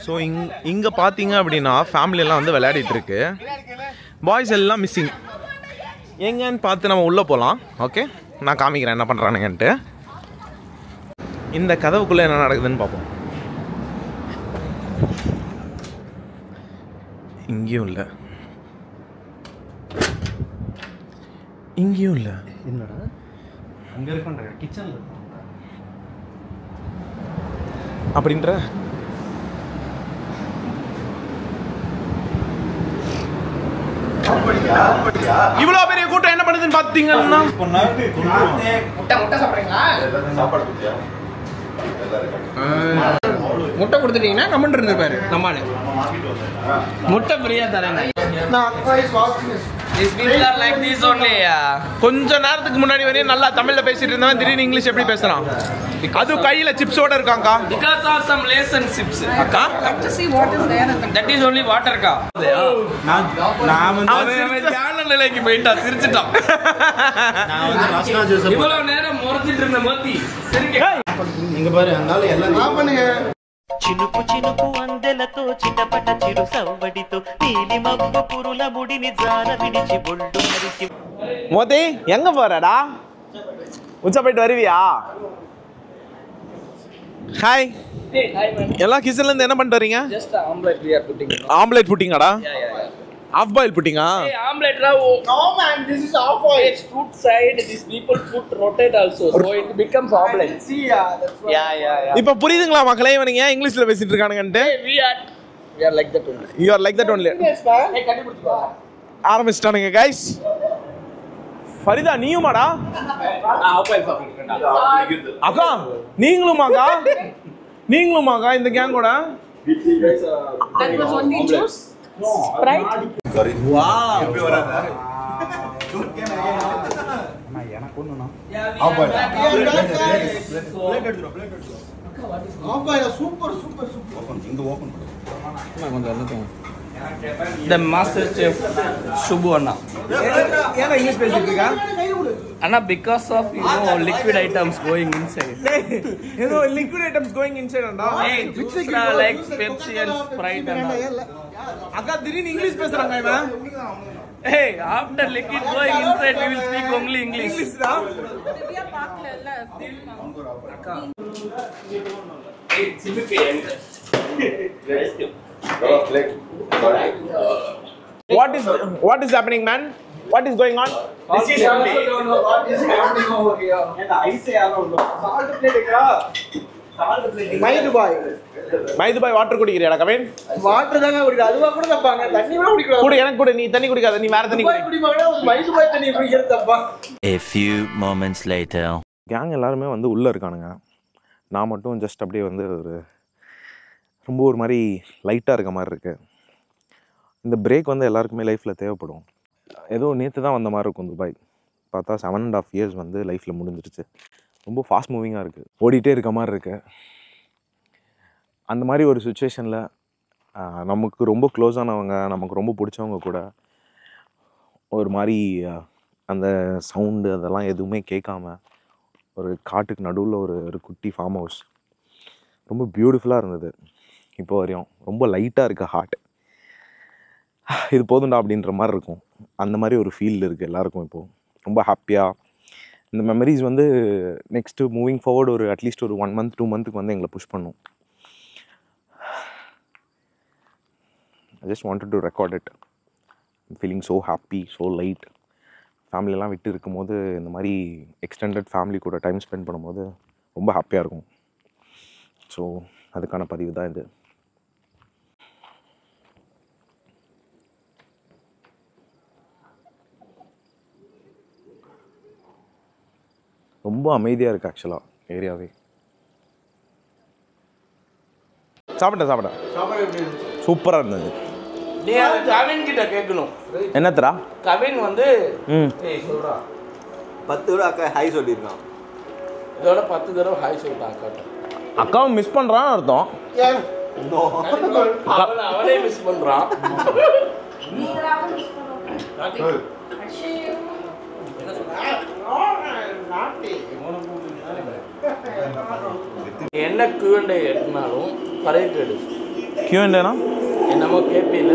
So இங்கே பார்த்தீங்க அப்படின்னா ஃபேமிலியெல்லாம் வந்து விளையாடிட்டு இருக்கு. பாய்ஸ் எல்லாம் மிஸ்ஸிங். எங்கன்னு பார்த்து நம்ம உள்ளே போகலாம். ஓகே, நான் காமிக்கிறேன் என்ன பண்ணுறானுங்கன்ட்டு. இந்த கதவுக்குள்ளே என்ன நடக்குதுன்னு பார்ப்போம். இங்கேயும் இல்லை, இங்கேயும் இல்லை. என்னடா அங்கே இருக்கின்ற கிச்சனில் அப்படின்ற இவ்வளோ பெரிய கூட்டம் என்ன பண்ணுதுன்னு பார்த்தீங்கன்னா முட்டை கொடுத்துட்டீங்கன்னா கமெண்ட் இருந்திருப்பாரு. நம்மால முட்டை ஃப்ரீயா தரேன். கொஞ்ச நேரத்துக்கு முன்னாடி வரையும் நல்லா தமிழ்ல பேசிட்டு இருந்தவன் திடீர்னு இங்கிலீஷ் எப்படி பேசுறான்? அது கையில சிப்ஸோட இருக்காங்கா. Because of some lace and chips. அக்கா, To see what is there. That is only water ka. நான் வந்து தியான நிலைக்கு போயிட்டா சிரிச்சிட்டான். நான் வந்து ரஸ்னா ஜூஸ் இவ்வளவு நேரம் முறைச்சிட்டு இருந்த மத்தி சிரிக்க. இங்க பாரு அந்தால எல்லாம் பண்ணுங்க. చినుకు చినుకు అందెలతో చిటపట చిరు సవ్వడితో నీలి మబ్బు పురుల ముడిని జార విడిచి ఒళ్ళు మరిచి மோதி எங்க போறடா? உச்சா போயிட்டு வருவியா? ஹாய். Hey, hi man. எல்லாம் கிச்சன்ல இருந்து என்ன பண்ணிட்டு வரீங்க? Just omelette we are putting. Omelette புட்டிங்கடா? Yeah. ஆஃப் பாயில் புட்டிங்கா? Hey, omelette ra. No man, this is half boiled. It's two side. These people put rotate also, so it becomes omelette. See, that's why. Yeah. இப்போ புரியுதுங்களா மக்களே? இவனுங்க ஏன் இங்கிலீஷ்ல பேசிட்டு இருக்கானுங்கன்ட்டு? Hey, we are like that only. You are like that only. Yes man. Hey, கட்டி புடிச்சுவா. ஆரம்பிச்சிட்டானுங்க guys. Farida நீயுமாடா? half boiled சாப்பிடுறேன்டா. அக்கா நீங்களுமாக்கா? நீங்களுமாக்கா இந்த கேங்கோட? That was only juice. Sprite. Wow. எனக்கு ஒண்ணுனா The master chef Subbu Anna. ஏன் இங்கிலீஷ் பேசிட்டு இருக்கா? Anna, because of liquid items going inside. ஏதோ liquid items going inside அண்டா. Hey, juice like Pepsi and Sprite and அக்கா திடீர்னு இங்கிலீஷ் பேசுறாங்க இவன். Hey, after liquid going inside, we will speak only English. இங்கிலீஷ்டா? Divya Parkla ella Akka. Hey, Sibuke. What is happening, man? What is going on? This is only. What is happening over here? And ice salt plate ekra. Salt plate. மைதுபாய் water குடிக்கிறியாடா Kavin? Water தாங்க குடிக்க அதுவா கூட தப்பாங்க. தண்ணி கூட குடிக்கலாம். குடி, எனக்கு குடி. நீ தண்ணி குடிக்காத, நீ வேற தண்ணி குடி. குடிமாடா மைதுபாய் தண்ணி குடிக்கிறது தப்பா? A few moments later. Gang எல்லாருமே வந்து உள்ளே இருக்கானுங்க. நான் மட்டும் ஜஸ்ட் அப்படியே வந்து ரொம்ப ஒரு மாதிரி லைட்டாக இருக்க மாதிரி இருக்குது. இந்த பிரேக் வந்து எல்லாருக்குமே லைஃப்பில் தேவைப்படும். ஏதோ நேற்று தான் வந்த மாதிரி இருக்கும் துபாய். பார்த்தா 7.5 years வந்து லைஃப்பில் முடிஞ்சிருச்சு. ரொம்ப ஃபாஸ்ட் மூவிங்காக இருக்குது, ஓடிட்டே இருக்க மாதிரி இருக்குது. அந்த மாதிரி ஒரு சுச்சுவேஷனில் நமக்கு ரொம்ப க்ளோஸானவங்க, நமக்கு ரொம்ப பிடிச்சவங்க கூட ஒரு மாதிரி அந்த சவுண்டு அதெல்லாம் எதுவுமே கேட்காம ஒரு காட்டுக்கு நடுவில் ஒரு குட்டி ஃபார்ம் ஹவுஸ் ரொம்ப பியூட்டிஃபுல்லாக இருந்தது. இப்போ வரையும் ரொம்ப லைட்டாக இருக்குது ஹார்ட். இது போதுண்டா அப்படின்ற மாதிரி இருக்கும். அந்த மாதிரி ஒரு ஃபீல் இருக்குது எல்லாருக்கும். இப்போது ரொம்ப ஹாப்பியாக இந்த மெமரிஸ் வந்து நெக்ஸ்ட்டு மூவிங் ஃபார்வர்டு ஒரு அட்லீஸ்ட் ஒரு 1 month 2 monthக்கு வந்து எங்களை புஷ் பண்ணும். I just wanted to record it. I'm feeling so happy, so light. ஃபேமிலியெல்லாம் விட்டு இருக்கும்போது இந்த மாதிரி எக்ஸ்டெண்டட் ஃபேமிலி கூட டைம் ஸ்பெண்ட் பண்ணும்போது ரொம்ப ஹாப்பியாக இருக்கும். ஸோ அதுக்கான பதிவு தான் இது. ரொம்ப அமைதியாக இருக்குது ஆக்சுவலாக ஏரியாவே. சாப்பிட்டேன் சூப்பராக இருந்தது. நீ கவின் கிட்ட கேட்கணும். என்னத்தரா கவின் வந்து சொல்றா 10 தடவை அக்கா ஹாய் சொல்லியிருக்கான். இதோட 10 தடவை ஹாய் சொல்லிட்டான் அக்காட்ட. அக்காவும் மிஸ் பண்ணுறான்னு அர்த்தம். அவனே மிஸ் பண்றான். என்ன Q&A எடுத்தாலும் பரைட்டட் Q&Aனா என்னமோ கேபில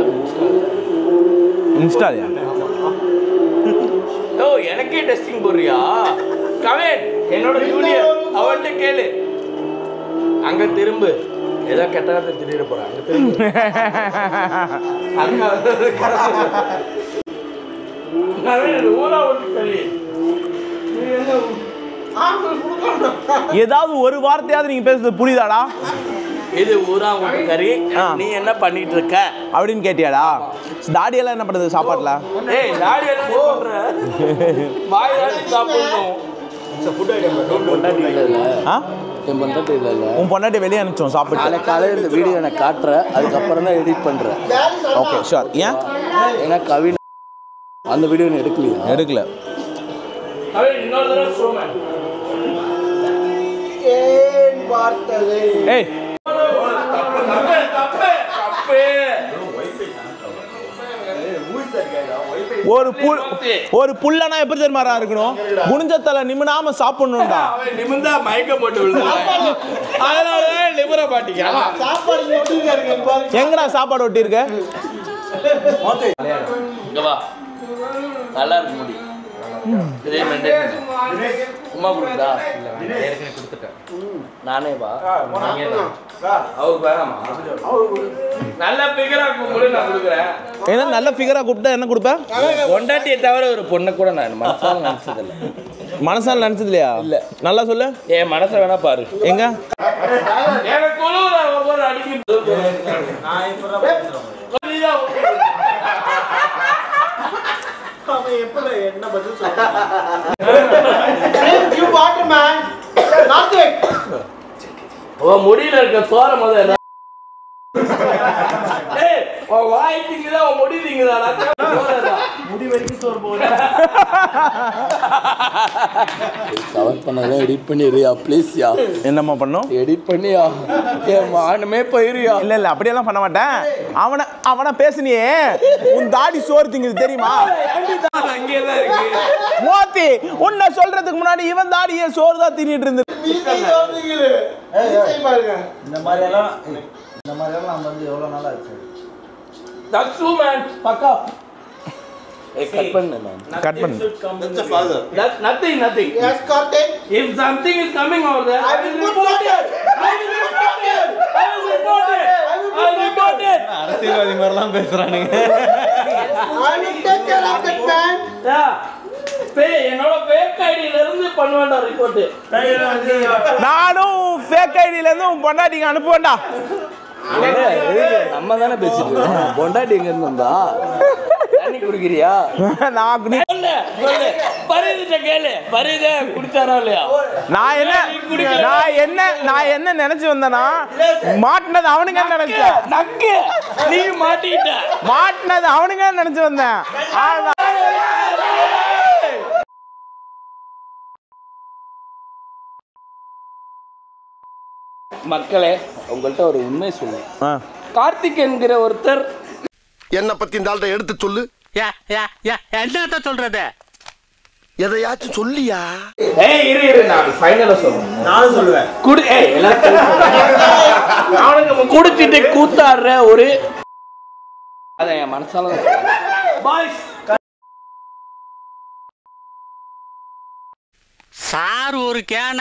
இன்ஸ்டாலயா? ஓ எனக்கே டெஸ்டிங் போறியா? கமெண்ட் என்னோட ஜூனியர் அவன்கிட்ட கேளு. அங்க திரும்பு ஏதோ கெட்ட வார்த்தை திடீர போறான். அங்க திரும்பு. கமெண்ட் ஊரா ஒன்று சரி. ஏதாவது ஒரு வார்த்தையாவது நீங்க பேசுறது புரியுதாடா? இது ஊரா ஒன்று கறி. நீ என்ன பண்ணிட்டு இருக்க அப்படின்னு கேட்டியாடா? தாடியெல்லாம் என்ன பண்ணுது சாப்பாட்டுல? ஏய் தாடி என்ன பண்ற? வாய் தாடி சாப்பிடணும். ஃபுட் ஐட்டம் பொண்டாட்டி இல்ல. பொண்டாட்டி இல்ல. உன் பொண்டாட்டி வெளியே அனுப்பிச்சோம் சாப்பிட்டு. நாளை காலையில் இந்த வீடியோ நான் காட்டுறேன். அதுக்கப்புறம் தான் எடிட் பண்றேன். Okay sure. ஏன்? ஏன்னா கவின் அந்த வீடியோ நீ எடுக்கலையா? எடுக்கல. கவின் இன்னொரு தடவை ஷோமேன். ஏய் ஒரு புல்லனா எப்படி தெரியுமாடா இருக்கணும்? குனிஞ்சத்தல நிமிடாம சாப்பிடணும்டா. நிமிந்தா மயக்கம் போட்டு விழுந்துருவான். அதனால லிவரை பாட்டிக்கிறான். எங்கடா சாப்பாடு ஒட்டி இருக்க? இங்க வா. நல்லா இருக்கு முடி. இதே மெயின்டைன் பண்ணு. உமா கொடுக்குதா? இல்ல ஏற்கனவே கொடுத்துட்டேன். நானே வா. அவருக்கு வேணாமா? நல்ல ஃபிகரா கூப்பிடு நான் கொடுக்குறேன். ஏன்னா நல்ல ஃபிகரா கூப்பிட்டா என்ன கொடுப்பேன்? பொண்டாட்டியை தவிர ஒரு பொண்ணை கூட நான் மனசால நினைச்சதில்ல. மனசால நினைச்சது இல்லையா? இல்ல. நல்லா சொல்லு. என் மனசை வேணா பாரு. எங்க? எனக்கு ஒவ்வொரு அடிக்கி என்ன பதில் முடியல இருக்க சோற முதல்ல வாய்க்குதான் முடி வரைக்கும் சோறு போகுது. கவர் பண்ணதான் எடிட் பண்ணிடுறியா ப்ளீஸ்யா? என்னம்மா பண்ணோம்? எடிட் பண்ணியா? என் மானமே போயிருயா? இல்ல இல்ல அப்படியெல்லாம் பண்ண மாட்டேன். அவனை பேசுனியே உன் தாடி சோறு திங்குது தெரியுமா? அங்கேதான் இருக்கு மோத்தி. உன்னை சொல்றதுக்கு முன்னாடி இவன் தாடியே சோறு தான் தின்னுட்டு இருந்து. இந்த மாதிரி எல்லாம் நம்ம வந்து எவ்வளவு நாள் ஆச்சு? That's true, man. Fuck off. Hey, cut பண்ணு man. Cut பண்ணு. That's a father. That's nothing. Yes, cut it. If something is coming over there, I will report it. அரசியல்வாதி மாதிரிலாம் பேசுறானுங்க. I will take care of that man. என்னோட fake ID ல இருந்து பண்ணுவேன்டா report. நானும் fake ID ல இருந்து உன் பொண்டாட்டிக்கு அனுப்புவேன்டா. நம்ம தானே பேசிட்டு இருக்கோம். பொண்டாட்டி எங்க இருந்து வந்தா? தண்ணி குடிக்கிறியா? நான் பரிதிட்ட கேளு. பரித குடிச்சாரா இல்லையா? நான் என்ன நினைச்சு வந்தேனா மாட்டினது அவனுங்க நினைச்சேன். நக்கு நீ மாட்டிட்ட. மாட்டினது அவனுங்க நினைச்சு வந்தேன். மக்களே உங்கள்கிட்ட ஒரு உண்மை சொல்லு. கார்த்திக் என்கிற ஒருத்தர் என்ன பத்தி இந்த ஆள்கிட்ட எடுத்து சொல்லு. என்ன சொல்றது? எதையாச்சும் சொல்லியா? இரு நான் ஃபைனலா சொல்றேன். நானும் சொல்லுவேன். அவனுக்கு குடிச்சிட்டு கூத்தாடுற ஒரு அத என் மனசால பாய்ஸ் சார் ஒரு கேன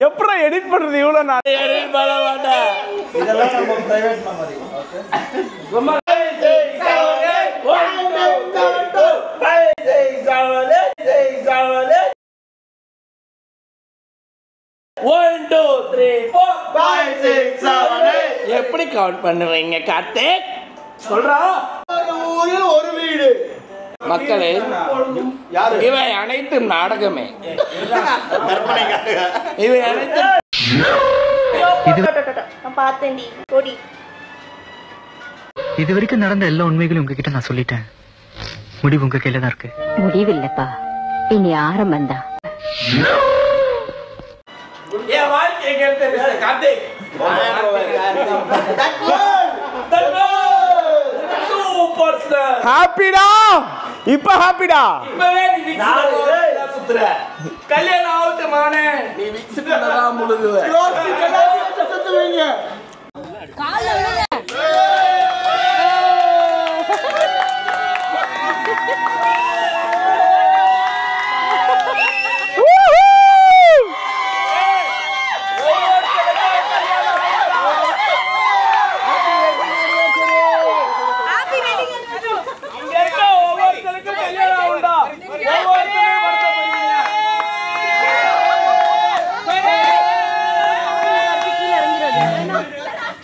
எப்படி எடிட் பண்றது இவ்வளவு நாள்? எடிட் பண்ண மாட்டேன். இதெல்லாம் நம்ம பிரைவேட் மெமரி. எப்படி கவுண்ட் பண்ணுவீங்க கார்த்திக்? சொல்றா. ஊரில் ஒரு வீடு. மக்களே இவை அனைத்தும் நாடகமே. இவை அனைத்தும் பார்த்தேன்டி ஓடி. இது வரைக்கும் நடந்த எல்லா உண்மைகளையும் உங்ககிட்ட நான் சொல்லிட்டேன். முடிவு உங்க கையில தான் இருக்கு. முடிவில்லப்பா, இனி ஆரம்பம் தான். என் வாழ்க்கை கேட்டு கார்த்திக் ஹாப்பிடா. இப்ப ஹாப்பிடா. இப்பவே நீ சுத்துற. கல்யாணம் ஆகுது மானே நீ விக்ஸ் பண்ணதான் முழுகுவ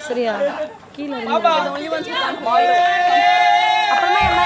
சரியா கீழே அப்புறமா